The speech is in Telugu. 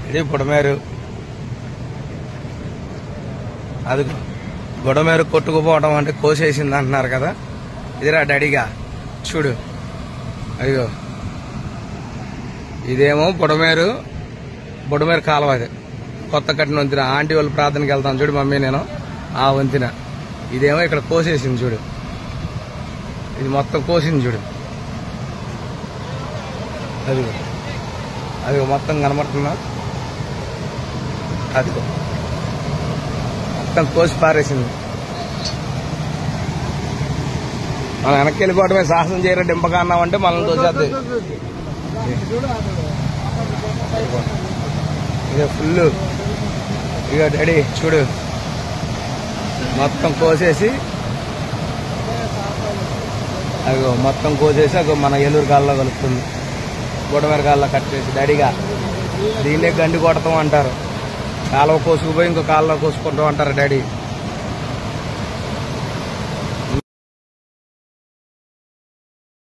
ఇది బుడమేరు. అది బుడమేరు కొట్టుకుపోవడం అంటే కోసేసింది అంటున్నారు కదా. ఇదిరా డాడీగా చూడు. అయ్యో ఇదేమో బుడమేరు కాలువ. అది కొత్త కట్టిన వంతెన. ఆంటీ వాళ్ళు ప్రార్థనకి వెళ్తాను చూడు మమ్మీ నేను, ఆ వంతెన. ఇదేమో ఇక్కడ కోసేసింది చూడు. ఇది మొత్తం కోసింది చూడు. అది మొత్తం కనబడుతుందా? అదిగో మొత్తం కోసి పారేసింది. మనం వెనక్కి వెళ్ళిపోవడమే, సాహసం చేయడం డింపగా అన్నామంటే మనల్ని తోసేద్ది. ఇక ఫుల్. ఇక డాడీ చూడు మొత్తం కోసేసి, అదిగో మొత్తం కోసేసి అగో మన ఏలూరు కాళ్ళలో కలుపుతుంది. బుడమేరు కాళ్ళలో కట్ చేసి డాడీగా దీన్నే గండి కొడతాం అంటారు. కాలువ కోసుకుపోయి ఇంకో కాళ్ళలో కోసుకుంటాం అంటారు డాడీ.